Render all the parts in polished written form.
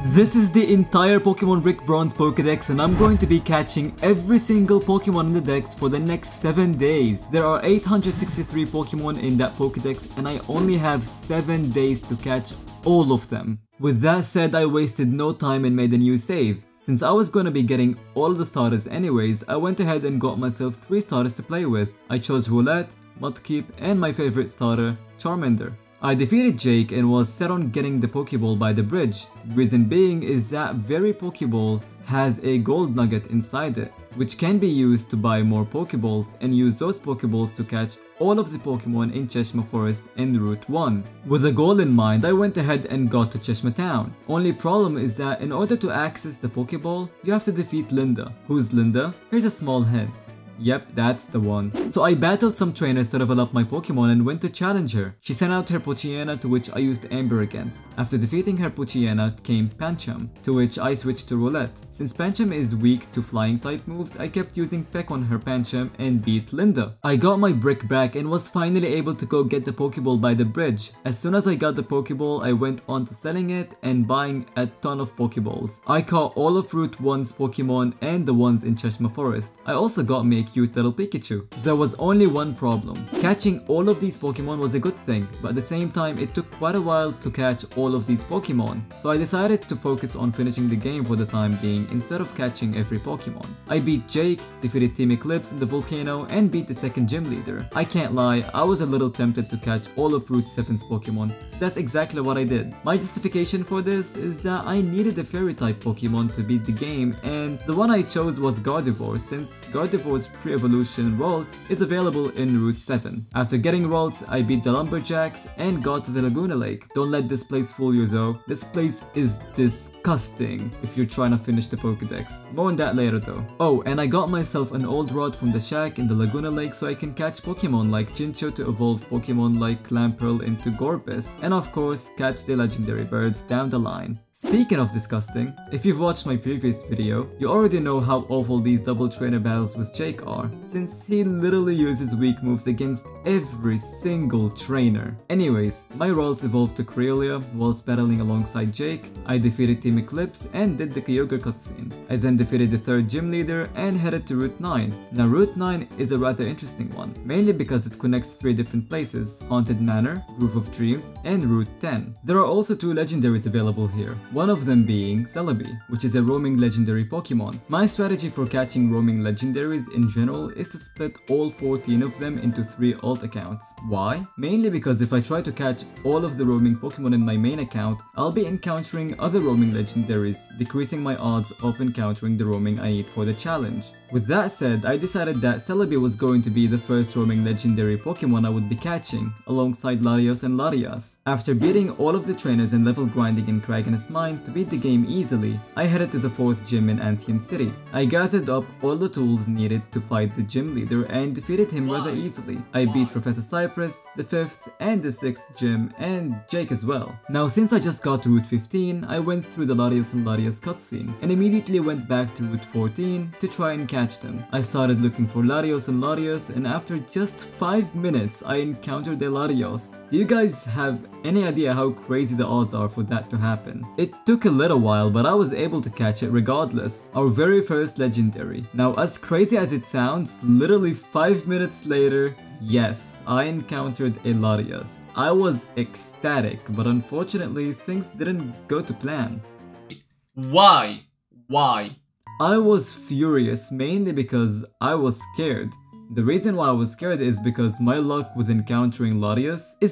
This is the entire Pokemon Brick Bronze Pokedex, and I'm going to be catching every single Pokemon in the dex for the next 7 days. There are 863 Pokemon in that Pokedex and I only have 7 days to catch all of them. With that said, I wasted no time and made a new save. Since I was going to be getting all the starters anyways, I went ahead and got myself 3 starters to play with. I chose Roulette, Mudkip, and my favorite starter, Charmander. I defeated Jake and was set on getting the Pokeball by the bridge. Reason being is that very Pokeball has a gold nugget inside it, which can be used to buy more Pokeballs and use those Pokeballs to catch all of the Pokemon in Cheshire Forest in Route 1. With a goal in mind, I went ahead and got to Cheshire Town. Only problem is that in order to access the Pokeball, you have to defeat Linda. Who's Linda? Here's a small hint. Yep, that's the one. So I battled some trainers to level up my Pokemon and went to challenge her. She sent out her Poochyena, to which I used Amber against. After defeating her Poochyena came Pancham, to which I switched to Roulette. Since Pancham is weak to flying type moves, I kept using Peck on her Pancham and beat Linda. I got my brick back and was finally able to go get the Pokeball by the bridge. As soon as I got the Pokeball, I went on to selling it and buying a ton of Pokeballs. I caught all of Route 1's Pokemon and the ones in Cheshire Forest. I also got me a cute little Pikachu. There was only one problem. Catching all of these Pokemon was a good thing, but at the same time it took quite a while to catch all of these Pokemon. So I decided to focus on finishing the game for the time being instead of catching every Pokemon. I beat Jake, defeated Team Eclipse in the volcano, and beat the second gym leader. I can't lie, I was a little tempted to catch all of Route 7's Pokemon, so that's exactly what I did. My justification for this is that I needed a fairy type Pokemon to beat the game, and the one I chose was Gardevoir, since Gardevoir's pre-evolution Ralts is available in Route 7. After getting Ralts, I beat the Lumberjacks and got to the Laguna Lake. Don't let this place fool you though, this place is disgusting if you're trying to finish the Pokedex. More on that later though. Oh, and I got myself an old rod from the shack in the Laguna Lake so I can catch Pokemon like Chinchou to evolve Pokemon like Clamperl into Gorbis, and of course catch the legendary birds down the line. Speaking of disgusting, if you've watched my previous video, you already know how awful these double trainer battles with Jake are, since he literally uses weak moves against every single trainer. Anyways, my Ralts evolved to Corellia whilst battling alongside Jake. I defeated Team Eclipse and did the Kyogre cutscene. I then defeated the third gym leader and headed to Route 9. Now Route 9 is a rather interesting one, mainly because it connects 3 different places: Haunted Manor, Grove of Dreams, and Route 10. There are also 2 legendaries available here. One of them being Celebi, which is a roaming legendary Pokemon. My strategy for catching roaming legendaries in general is to split all 14 of them into 3 alt accounts. Why? Mainly because if I try to catch all of the roaming Pokemon in my main account, I'll be encountering other roaming legendaries, decreasing my odds of encountering the roaming I need for the challenge. With that said, I decided that Celebi was going to be the first roaming legendary Pokemon I would be catching, alongside Larios and Larias. After beating all of the trainers and level grinding in Kragen's Mines to beat the game easily, I headed to the 4th gym in Anthian City. I gathered up all the tools needed to fight the gym leader and defeated him rather easily. I beat Professor Cypress, the 5th and the 6th gym, and Jake as well. Now since I just got to Route 15, I went through the Larios and Larias cutscene, and immediately went back to Route 14 to try and catch them. I started looking for Larios and Larias, and after just 5 minutes I encountered a Larios. Do you guys have any idea how crazy the odds are for that to happen? It took a little while, but I was able to catch it regardless. Our very first legendary. Now as crazy as it sounds, literally 5 minutes later, yes, I encountered a Larios. I was ecstatic, but unfortunately things didn't go to plan. Why? I was furious, mainly because I was scared. The reason why I was scared is because my luck with encountering Larios is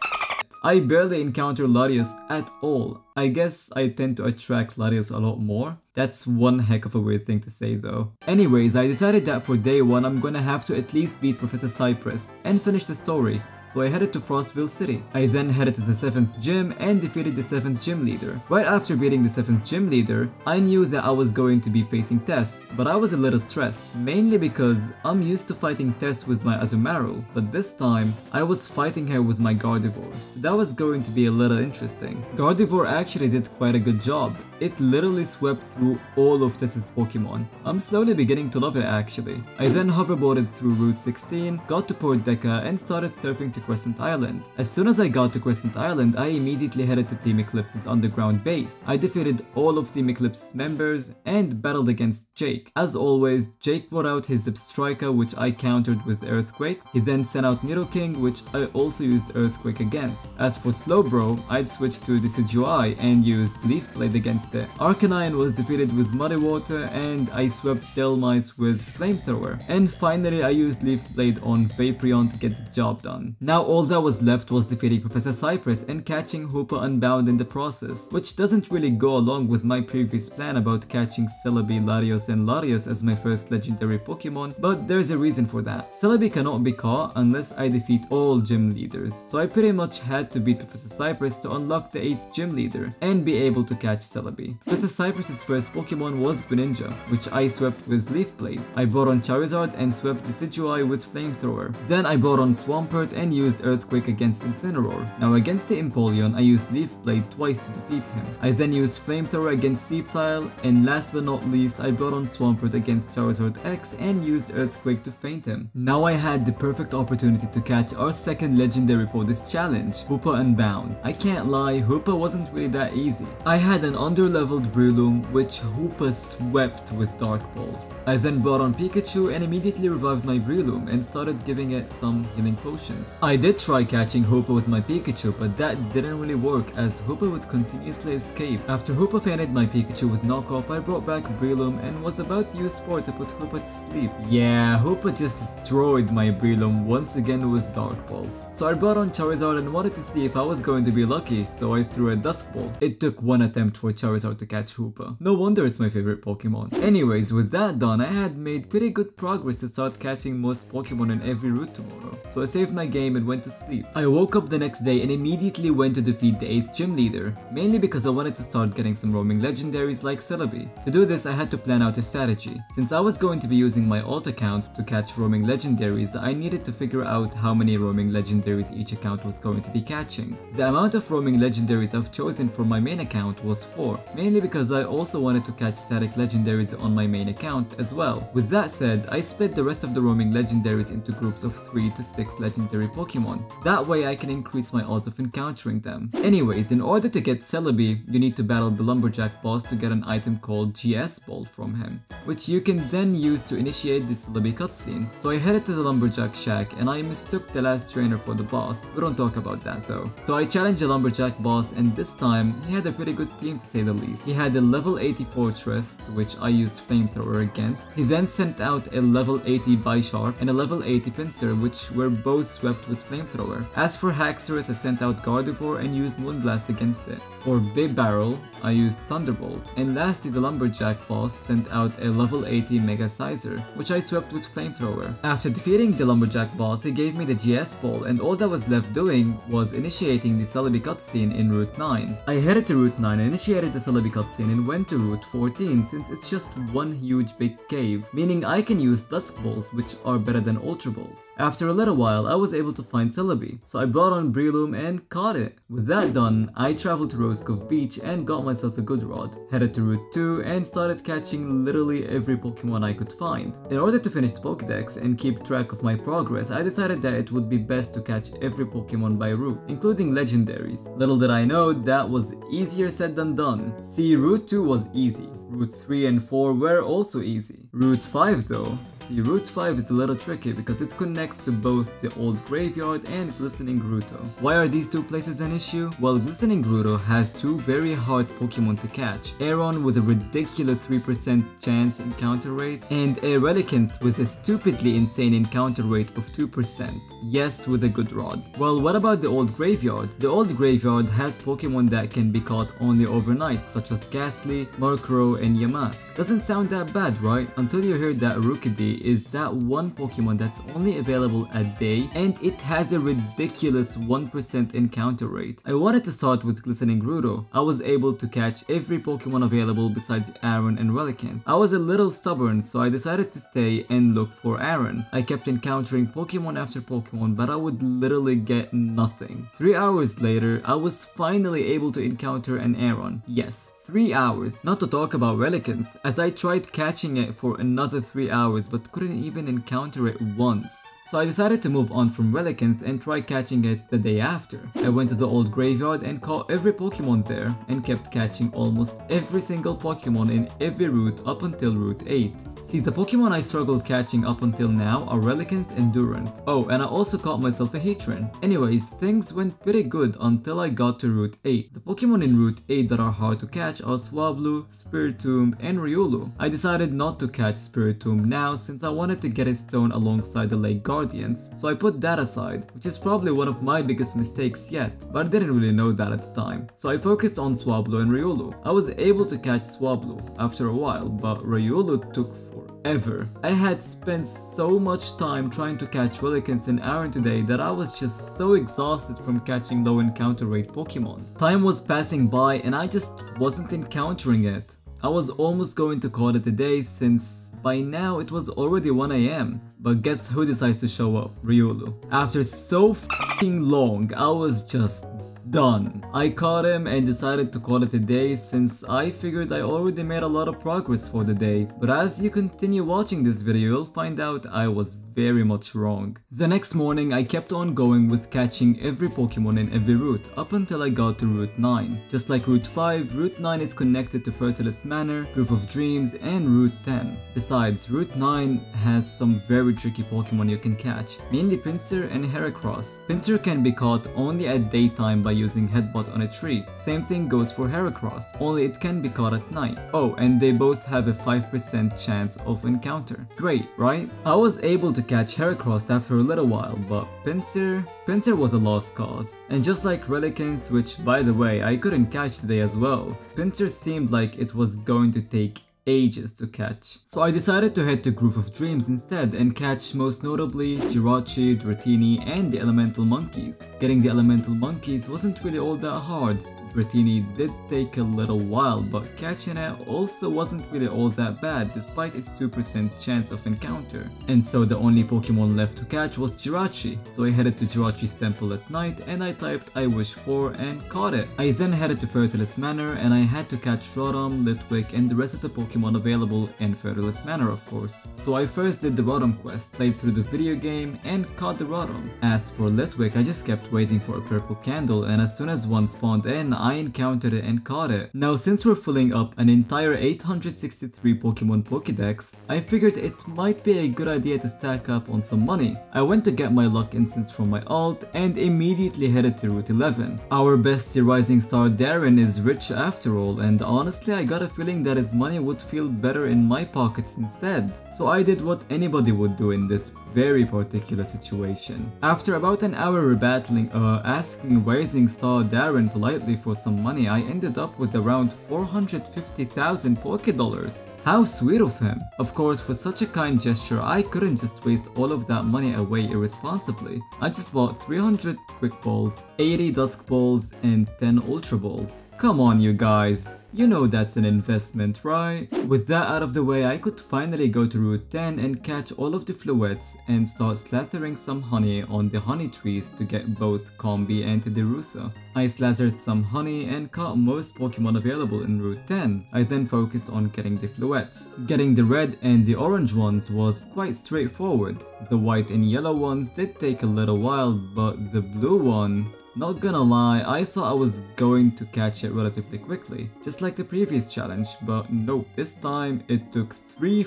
I barely encounter Larios at all. I guess I tend to attract Larios a lot more. That's one heck of a weird thing to say though. Anyways, I decided that for day 1 I'm gonna have to at least beat Professor Cypress and finish the story. So I headed to Frostville City. I then headed to the 7th gym and defeated the 7th gym leader. Right after beating the 7th gym leader, I knew that I was going to be facing Tess, but I was a little stressed, mainly because I'm used to fighting Tess with my Azumarill, but this time I was fighting her with my Gardevoir. That was going to be a little interesting. Gardevoir actually did quite a good job. It literally swept through all of Tess's Pokemon. I'm slowly beginning to love it actually. I then hoverboarded through Route 16, got to Port Deca and started surfing to to Crescent Island. As soon as I got to Crescent Island, I immediately headed to Team Eclipse's underground base. I defeated all of Team Eclipse's members and battled against Jake. As always, Jake brought out his Zipstrika, which I countered with Earthquake. He then sent out Nidoking, which I also used Earthquake against. As for Slowbro, I'd switched to Decidueye and used Leaf Blade against it. Arcanine was defeated with Muddy Water and I swept Delmice with Flamethrower. And finally I used Leaf Blade on Vaporeon to get the job done. Now all that was left was defeating Professor Cypress and catching Hoopa Unbound in the process, which doesn't really go along with my previous plan about catching Celebi, Larios and Larios as my first legendary Pokemon, but there's a reason for that. Celebi cannot be caught unless I defeat all gym leaders, so I pretty much had to beat Professor Cypress to unlock the 8th gym leader and be able to catch Celebi. Professor Cypress's first Pokemon was Greninja, which I swept with Leaf Blade. I brought on Charizard and swept Decidueye with Flamethrower. Then I brought on Swampert and used Earthquake against Incineroar. Now against the Empoleon, I used Leaf Blade twice to defeat him. I then used Flamethrower against Sceptile, and last but not least, I brought on Swampert against Charizard X and used Earthquake to feint him. Now I had the perfect opportunity to catch our second legendary for this challenge, Hoopa Unbound. I can't lie, Hoopa wasn't really that easy. I had an underleveled Breloom, which Hoopa swept with Dark Pulse. I then brought on Pikachu and immediately revived my Breloom and started giving it some healing potions. I did try catching Hoopa with my Pikachu, but that didn't really work as Hoopa would continuously escape. After Hoopa feinted my Pikachu with Knockoff, I brought back Breloom and was about to use Spore to put Hoopa to sleep. Yeah, Hoopa just destroyed my Breloom once again with Dark Pulse. So I brought on Charizard and wanted to see if I was going to be lucky, so I threw a Dusk Ball. It took one attempt for Charizard to catch Hoopa. No wonder it's my favorite Pokemon. Anyways, with that done, I had made pretty good progress to start catching most Pokemon in every route tomorrow. So I saved my game and went to sleep. I woke up the next day and immediately went to defeat the 8th gym leader, mainly because I wanted to start getting some roaming legendaries like Celebi. To do this, I had to plan out a strategy. Since I was going to be using my alt account to catch roaming legendaries, I needed to figure out how many roaming legendaries each account was going to be catching. The amount of roaming legendaries I've chosen for my main account was 4, mainly because I also wanted to catch static legendaries on my main account as well. With that said, I split the rest of the roaming legendaries into groups of 3 to 6 legendary Pokemon. That way I can increase my odds of encountering them. Anyways, in order to get Celebi, you need to battle the Lumberjack boss to get an item called GS Ball from him, which you can then use to initiate the Celebi cutscene. So I headed to the Lumberjack shack and I mistook the last trainer for the boss. We don't talk about that though. So I challenged the Lumberjack boss and this time he had a pretty good team to say the least. He had a level 80 Fortress, which I used Flamethrower against. He then sent out a level 80 Bisharp and a level 80 Pinsir, which were both swept with Flamethrower. As for Haxorus, I sent out Gardevoir and used Moonblast against it. For Big Barrel, I used Thunderbolt. And lastly, the Lumberjack boss sent out a level 80 Mega Sizer, which I swept with Flamethrower. After defeating the Lumberjack boss, he gave me the GS Ball, and all that was left doing was initiating the Celebi cutscene in Route 9. I headed to Route 9, initiated the Celebi cutscene, and went to Route 14 since it's just one huge big cave, meaning I can use Dusk Balls, which are better than Ultra Balls. After a little while, I was able to find Celebi, so I brought on Breloom and caught it. With that done, I traveled to Rose Cove Beach and got myself a good rod, headed to Route 2 and started catching literally every Pokemon I could find. In order to finish the Pokedex and keep track of my progress, I decided that it would be best to catch every Pokemon by route, including legendaries. Little did I know, that was easier said than done. See, Route 2 was easy. Route 3 and 4 were also easy. Route 5 though, see, Route 5 is a little tricky because it connects to both the Old Graveyard and Glistening Grotto. Why are these two places an issue? Well, Glistening Grotto has two very hard Pokemon to catch. Aeron with a ridiculous 3% chance encounter rate, and a Relicanth with a stupidly insane encounter rate of 2%. Yes, with a good rod. Well, what about the Old Graveyard? The Old Graveyard has Pokemon that can be caught only overnight, such as Ghastly, Murkrow, and Yamask. Doesn't sound that bad, right? Until you heard that Rookidee is that one Pokemon that's only available at day, and it has a ridiculous 1% encounter rate. I wanted to start with Glistening Grotto. I was able to catch every Pokemon available besides Aron and Relicanth. I was a little stubborn, so I decided to stay and look for Aron. I kept encountering Pokemon after Pokemon, but I would literally get nothing. 3 hours later, I was finally able to encounter an Aron. Yes, 3 hours. Not to talk about Relicanth, as I tried catching it for another 3 hours but couldn't even encounter it once. So I decided to move on from Relicanth and try catching it the day after. I went to the old graveyard and caught every Pokemon there and kept catching almost every single Pokemon in every route up until Route 8. See, the Pokemon I struggled catching up until now are Relicanth and Durant. Oh, and I also caught myself a Heatran. Anyways, things went pretty good until I got to Route 8. The Pokemon in Route 8 that are hard to catch are Swablu, Spiritomb, and Riolu. I decided not to catch Spiritomb now since I wanted to get its stone alongside the Lake Guardians, so I put that aside, which is probably one of my biggest mistakes yet, but I didn't really know that at the time. So I focused on Swablu and Riolu. I was able to catch Swablu after a while, but Riolu took forever. I had spent so much time trying to catch Relicanth and Aaron today that I was just so exhausted from catching low encounter rate Pokemon. Time was passing by and I just wasn't encountering it. I was almost going to call it a day since by now it was already 1 AM. But guess who decides to show up? Riolu. After so f***ing long, I was just done. I caught him and decided to call it a day since I figured I already made a lot of progress for the day. But as you continue watching this video, you'll find out I was very much wrong. The next morning, I kept on going with catching every Pokemon in every route up until I got to Route 9. Just like Route 5, Route 9 is connected to Fertilus Manor, Grove of Dreams, and Route 10. Besides, Route 9 has some very tricky Pokemon you can catch, mainly Pinsir and Heracross. Pinsir can be caught only at daytime by using Headbutt on a tree. Same thing goes for Heracross, only it can be caught at night. Oh, and they both have a 5% chance of encounter. Great, right? I was able to catch Heracross after a little while, but Pinsir was a lost cause. And just like Relicanth, which by the way I couldn't catch today as well, Pinsir seemed like it was going to take ages to catch. So I decided to head to Grove of Dreams instead and catch most notably Jirachi, Dratini, and the Elemental Monkeys. Getting the Elemental Monkeys wasn't really all that hard. Dratini did take a little while, but catching it also wasn't really all that bad despite its 2% chance of encounter. And so the only Pokemon left to catch was Jirachi, so I headed to Jirachi's temple at night and I typed I wish for and caught it. I then headed to Fertilus Manor and I had to catch Rotom, Litwick, and the rest of the Pokemon available in Fertilus Manor of course. So I first did the Rotom quest, played through the video game, and caught the Rotom. As for Litwick, I just kept waiting for a purple candle and as soon as one spawned in, I encountered it and caught it. Now since we're filling up an entire 863 Pokemon Pokedex, I figured it might be a good idea to stack up on some money. I went to get my luck instance from my alt and immediately headed to Route 11. Our bestie Rising Star Darren is rich after all, and honestly I got a feeling that his money would feel better in my pockets instead. So I did what anybody would do in this very particular situation. After about an hour rebattling, asking Rising Star Darren politely for some money, I ended up with around 450,000 Pokédollars. How sweet of him! Of course, for such a kind gesture, I couldn't just waste all of that money away irresponsibly. I just bought 300 Quick Balls, 80 Dusk Balls, and 10 Ultra Balls. Come on you guys, you know that's an investment, right? With that out of the way, I could finally go to Route 10 and catch all of the Fluettes and start slathering some honey on the honey trees to get both Combi and Teddiursa. I slathered some honey and caught most Pokemon available in Route 10. I then focused on getting the Fluettes. Getting the red and the orange ones was quite straightforward. The white and yellow ones did take a little while, but the blue one, not gonna lie, I thought I was going to catch it relatively quickly, just like the previous challenge, but nope, this time it took 3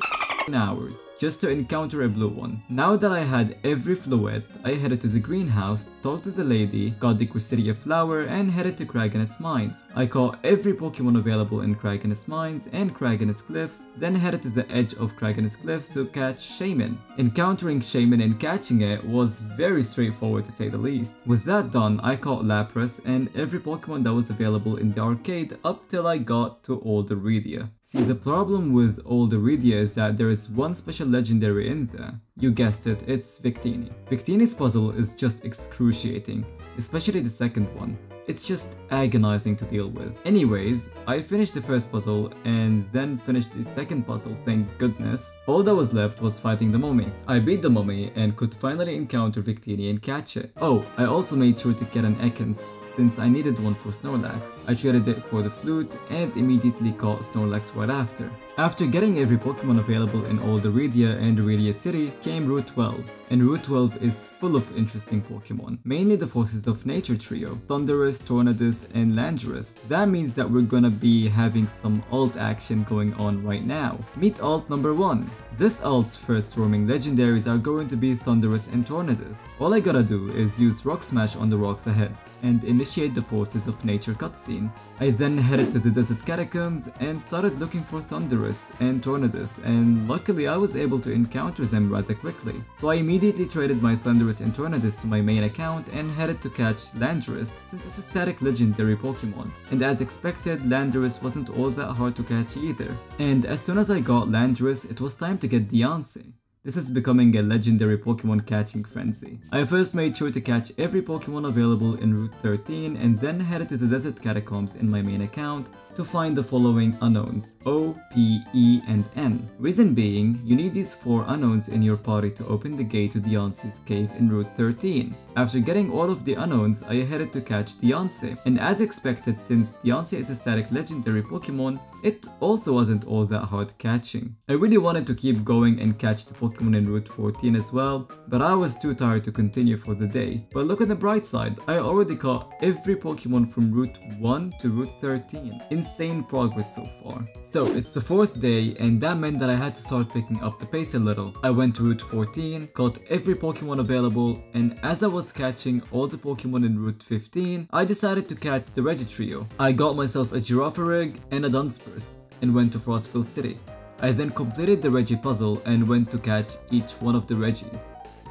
hours just to encounter a blue one. Now that I had every Fluette, I headed to the greenhouse, talked to the lady, got the Cresseria flower, and headed to Kraganus Mines. I caught every Pokemon available in Kraganus Mines and Kraganus Cliffs, then headed to the edge of Kraganus Cliffs to catch Shaman. Encountering Shaman and catching it was very straightforward to say the least. With that done, I caught Lapras and every Pokemon that was available in the arcade up till I got to Alderedia. See, the problem with Alderedia is that there is one special legendary in there. You guessed it, it's Victini. Victini's puzzle is just excruciating, especially the second one. It's just agonizing to deal with. Anyways, I finished the first puzzle and then finished the second puzzle, thank goodness. All that was left was fighting the mummy. I beat the mummy and could finally encounter Victini and catch it. Oh, I also made sure to get an Ekans, since I needed one for Snorlax. I traded it for the flute and immediately caught Snorlax right after. After getting every Pokemon available in all the Iridia and Iridia City came Route 12, and Route 12 is full of interesting Pokemon, mainly the Forces of Nature trio, Thundurus, Tornadus, and Landorus. That means that we're gonna be having some alt action going on right now. Meet alt number 1. This alt's first roaming legendaries are going to be Thundurus and Tornadus. All I gotta do is use Rock Smash on the rocks ahead and initiate the Forces of Nature cutscene. I then headed to the Desert Catacombs and started looking for Thundurus and Tornadus, and luckily I was able to encounter them rather quickly. So I immediately traded my Thundurus and Tornadus to my main account and headed to catch Landorus, since it's a static legendary Pokemon. And as expected, Landorus wasn't all that hard to catch either. And as soon as I got Landorus, it was time to get Diancie. This is becoming a legendary Pokemon catching frenzy. I first made sure to catch every Pokemon available in Route 13 and then headed to the Desert Catacombs in my main account to find the following unknowns: O, P, E, and N. Reason being, you need these 4 unknowns in your party to open the gate to Diancie's cave in Route 13. After getting all of the unknowns, I headed to catch Diancie, and as expected, since Diancie is a static legendary Pokemon, it also wasn't all that hard catching. I really wanted to keep going and catch the Pokemon in Route 14 as well, but I was too tired to continue for the day. But look at the bright side, I already caught every Pokemon from Route 1 to Route 13. Insane progress so far. So it's the 4th day, and that meant that I had to start picking up the pace a little. I went to Route 14, caught every Pokemon available, and as I was catching all the Pokemon in Route 15, I decided to catch the Regitrio. I got myself a Girafarig and a Dunsparce, and went to Frostville City. I then completed the Reggie puzzle and went to catch each one of the Reggies.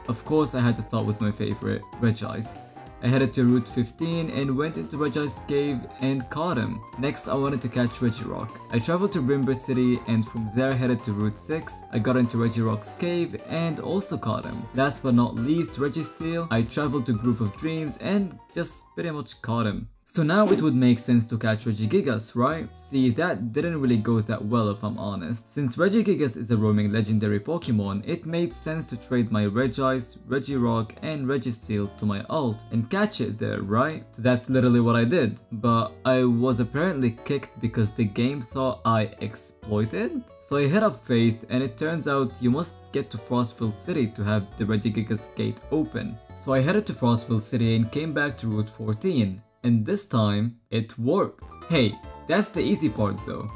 Of course, I had to start with my favorite, Regice. I headed to Route 15 and went into Regice's cave and caught him. Next, I wanted to catch Regirock. I traveled to Brimber City and from there headed to Route 6. I got into Regirock's cave and also caught him. Last but not least, Registeel. I traveled to Groove of Dreams and just pretty much caught him. So now it would make sense to catch Regigigas, right? See, that didn't really go that well if I'm honest. Since Regigigas is a roaming legendary Pokemon, it made sense to trade my Regice, Regirock, and Registeel to my alt and catch it there, right? So that's literally what I did. But I was apparently kicked because the game thought I exploited? So I hit up Faith, and it turns out you must get to Frostville City to have the Regigigas gate open. So I headed to Frostville City and came back to Route 14. And this time, it worked. Hey, that's the easy part though.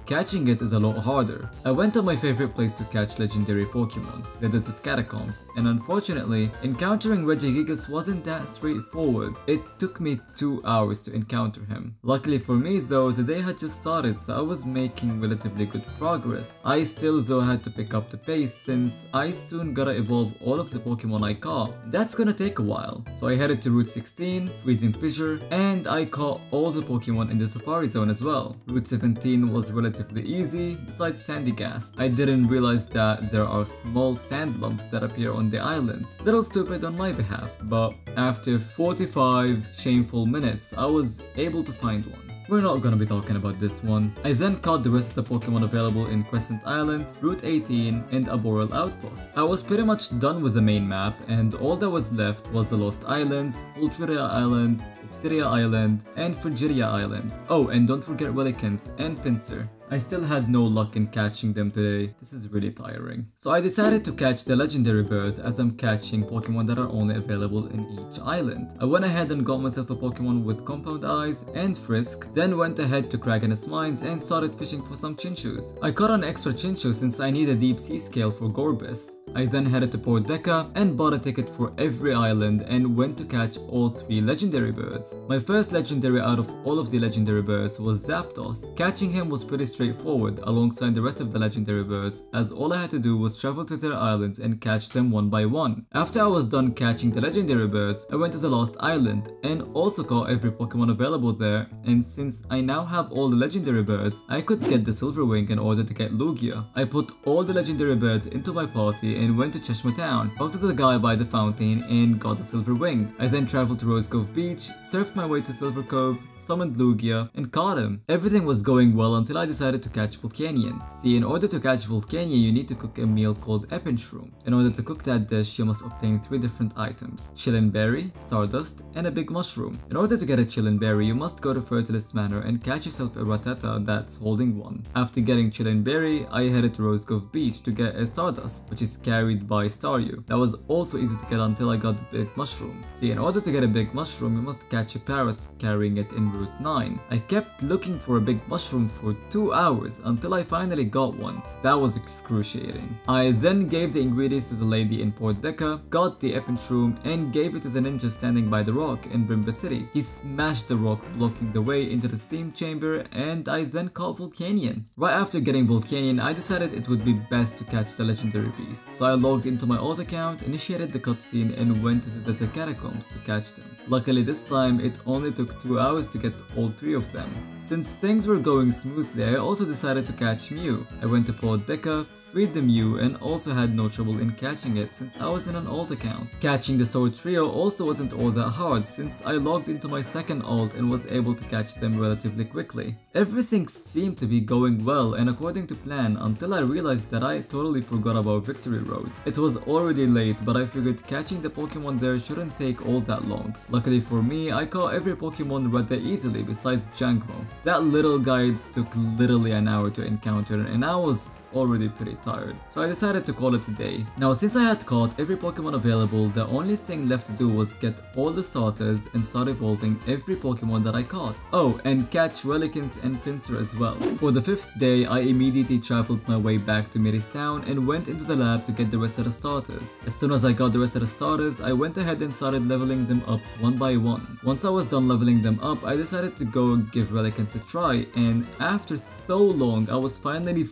Catching it is a lot harder. I went to my favorite place to catch legendary Pokemon, the Desert Catacombs, and unfortunately, encountering Regigigas wasn't that straightforward. It took me 2 hours to encounter him. Luckily for me though, the day had just started, so I was making relatively good progress. I still though had to pick up the pace since I soon gotta evolve all of the Pokemon I caught. That's gonna take a while. So I headed to Route 16, Freezing Fissure, and I caught all the Pokemon in the Safari Zone as well. Route 17 was relatively easy, besides Sandygast. I didn't realize that there are small sand lumps that appear on the islands. Little stupid on my behalf, but after 45 shameful minutes, I was able to find one. We're not gonna be talking about this one. I then caught the rest of the Pokemon available in Crescent Island, Route 18, and Arboreal Outpost. I was pretty much done with the main map, and all that was left was the Lost Islands, Voltria Island, Obsidia Island, and Frigidia Island. Oh, and don't forget Relicanth and Pinsir. I still had no luck in catching them today. This is really tiring. So I decided to catch the legendary birds as I'm catching Pokemon that are only available in each island. I went ahead and got myself a Pokemon with Compound Eyes and Frisk, then went ahead to Kraganus Mines and started fishing for some Chinchus. I caught an extra Chinchu since I need a deep sea scale for Gorbis. I then headed to Port Deca and bought a ticket for every island and went to catch all 3 legendary birds. My first legendary out of all of the legendary birds was Zapdos. Catching him was pretty straightforward alongside the rest of the legendary birds, as all I had to do was travel to their islands and catch them one by one. After I was done catching the legendary birds, I went to the Lost Island and also caught every Pokemon available there, and since I now have all the legendary birds, I could get the Silverwing in order to get Lugia. I put all the legendary birds into my party and went to Cheshire Town, talked to the guy by the fountain and got the silver wing. I then traveled to Rose Cove Beach, surfed my way to Silver Cove, summoned Lugia, and caught him. Everything was going well until I decided to catch Volcanion. See, in order to catch Volcanion, you need to cook a meal called Epinshroom. In order to cook that dish, you must obtain 3 different items: Chillin Berry, Stardust, and a big mushroom. In order to get a Chillin Berry, you must go to Fertilist Manor and catch yourself a Rattata that's holding one. After getting Chillin Berry, I headed to Rose Cove Beach to get a Stardust, which is carried by Staryu. That was also easy to get until I got the big mushroom. See, in order to get a big mushroom, you must catch a Paras carrying it in Route 9. I kept looking for a big mushroom for 2 hours until I finally got one. That was excruciating. I then gave the ingredients to the lady in Port Deca, got the Epinshroom, and gave it to the ninja standing by the rock in Brimba City. He smashed the rock, blocking the way into the steam chamber, and I then caught Volcanion. Right after getting Volcanion, I decided it would be best to catch the legendary beast. So I logged into my alt account, initiated the cutscene, and went to the desert catacombs to catch them. Luckily this time, it only took 2 hours to get all 3 of them. Since things were going smoothly, I also decided to catch Mew. I went to Port Deca, freed the Mew, and also had no trouble in catching it since I was in an alt account. Catching the Sword Trio also wasn't all that hard since I logged into my second alt and was able to catch them relatively quickly. Everything seemed to be going well and according to plan until I realized that I totally forgot about Victory Road. It was already late, but I figured catching the Pokemon there shouldn't take all that long. Luckily for me, I caught every Pokemon rather easily besides Jangmo. That little guy took literally an hour to encounter and I was already pretty tired, so I decided to call it a day. Now since I had caught every Pokemon available, the only thing left to do was get all the starters and start evolving every Pokemon that I caught. Oh, and catch Relicanth and Pinsir as well. For the 5th day, I immediately traveled my way back to Miri's town and went into the lab to get the rest of the starters. As soon as I got the rest of the starters, I went ahead and started leveling them up one by one. Once I was done leveling them up, I decided to go and give Relicanth a try, and after so long, I was finally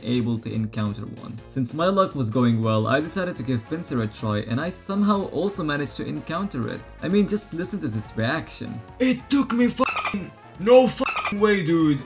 able to encounter one. Since my luck was going well, I decided to give Pinsir a try and I somehow also managed to encounter it. I mean, just listen to this reaction. It took me no way, dude.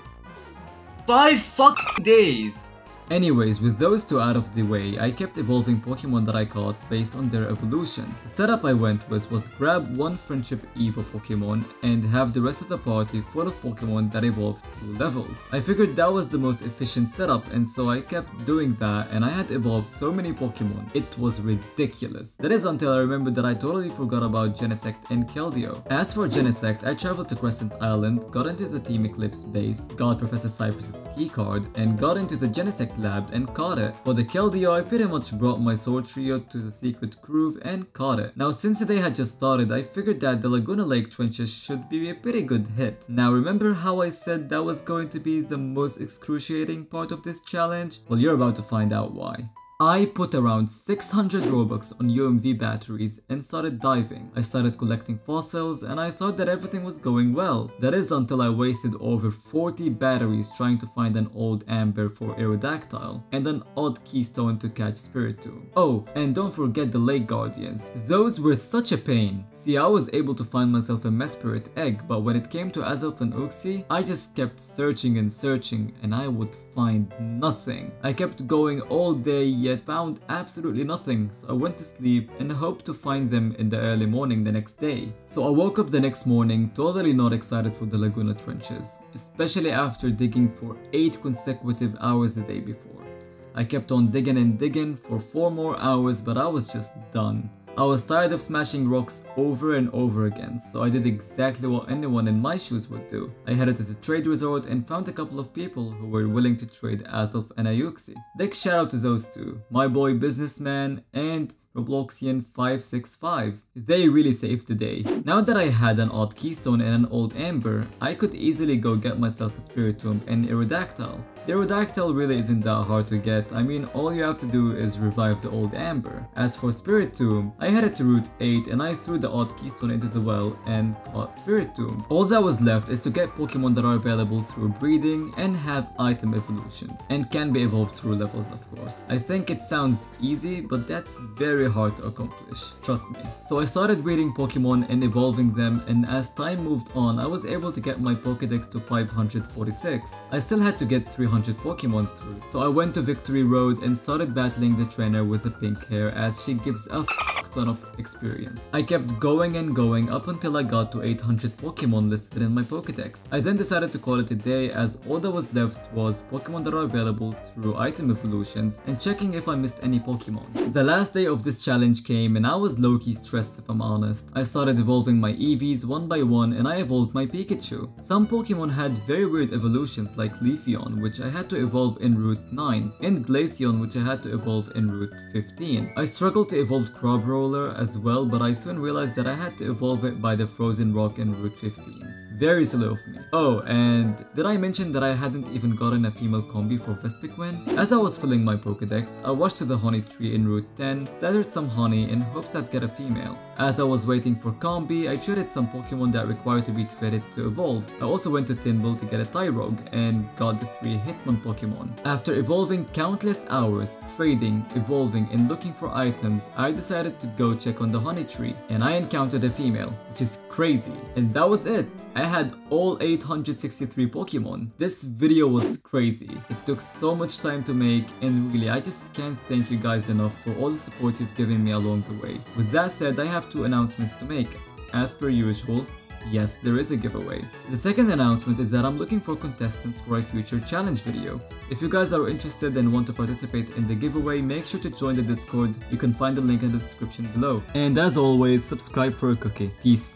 5 days. Anyways, with those 2 out of the way, I kept evolving Pokemon that I caught based on their evolution. The setup I went with was grab one Friendship Evo Pokemon and have the rest of the party full of Pokemon that evolved through levels. I figured that was the most efficient setup and so I kept doing that and I had evolved so many Pokemon, it was ridiculous. That is until I remembered that I totally forgot about Genesect and Keldeo. As for Genesect, I traveled to Crescent Island, got into the Team Eclipse base, got Professor Cypress's keycard, and got into the Genesect lab and caught it. For the Keldeo, I pretty much brought my Sword Trio to the Secret Groove and caught it. Now since the day had just started, I figured that the Laguna Lake trenches should be a pretty good hit. Now remember how I said that was going to be the most excruciating part of this challenge? Well, you're about to find out why. I put around 600 Robux on UMV batteries and started diving. I started collecting fossils and I thought that everything was going well. That is until I wasted over 40 batteries trying to find an old amber for Aerodactyl and an odd keystone to catch Spiritomb. Oh, and don't forget the Lake Guardians. Those were such a pain. See, I was able to find myself a Mesprit egg, but when it came to Azelf and Uxie, I just kept searching and searching and I would find nothing. I kept going all day yet found absolutely nothing, so I went to sleep and hoped to find them in the early morning the next day. So I woke up the next morning totally not excited for the Laguna trenches, especially after digging for 8 consecutive hours the day before. I kept on digging and digging for 4 more hours, but I was just done. I was tired of smashing rocks over and over again, so I did exactly what anyone in my shoes would do. I headed to the trade resort and found a couple of people who were willing to trade Azelf and Ayuxie. Big shout out to those two, my boy Businessman and Robloxian 565. They really saved the day. Now that I had an odd keystone and an old amber, I could easily go get myself a Spiritomb and Aerodactyl. The Aerodactyl really isn't that hard to get. I mean, all you have to do is revive the old amber. As for Spiritomb, I headed to Route 8 and I threw the odd keystone into the well and caught Spiritomb. All that was left is to get Pokemon that are available through breeding and have item evolutions, and can be evolved through levels, of course. I think it sounds easy, but that's very hard to accomplish, trust me. So I started breeding Pokemon and evolving them, and as time moved on, I was able to get my Pokedex to 546. I still had to get 300 800 Pokemon through. So I went to Victory Road and started battling the trainer with the pink hair as she gives a ton of experience. I kept going and going up until I got to 800 Pokemon listed in my Pokedex. I then decided to call it a day as all that was left was Pokemon that are available through item evolutions and checking if I missed any Pokemon. The last day of this challenge came and I was low-key stressed if I'm honest. I started evolving my Eevees one by one and I evolved my Pikachu. Some Pokemon had very weird evolutions like Leafeon, which I had to evolve in Route 9, and Glaceon, which I had to evolve in Route 15. I struggled to evolve Crabrawler as well, but I soon realized that I had to evolve it by the Frozen Rock in Route 15. Very slow of me. Oh, and did I mention that I hadn't even gotten a female combi for Vespiquen? As I was filling my Pokedex, I rushed to the honey tree in Route 10, gathered some honey in hopes I'd get a female. As I was waiting for combi, I traded some Pokemon that required to be traded to evolve. I also went to Timble to get a Tyrogue and got the 3 Hitmon Pokemon. After evolving countless hours, trading, evolving, and looking for items, I decided to go check on the honey tree, and I encountered a female, which is crazy. And that was it. I had all 863 Pokemon. This video was crazy. It took so much time to make, and really I just can't thank you guys enough for all the support you've given me along the way. With that said, I have 2 announcements to make. As per usual, yes, there is a giveaway. The second announcement is that I'm looking for contestants for a future challenge video. If you guys are interested and want to participate in the giveaway, make sure to join the Discord. You can find the link in the description below. And as always, subscribe for a cookie. Peace.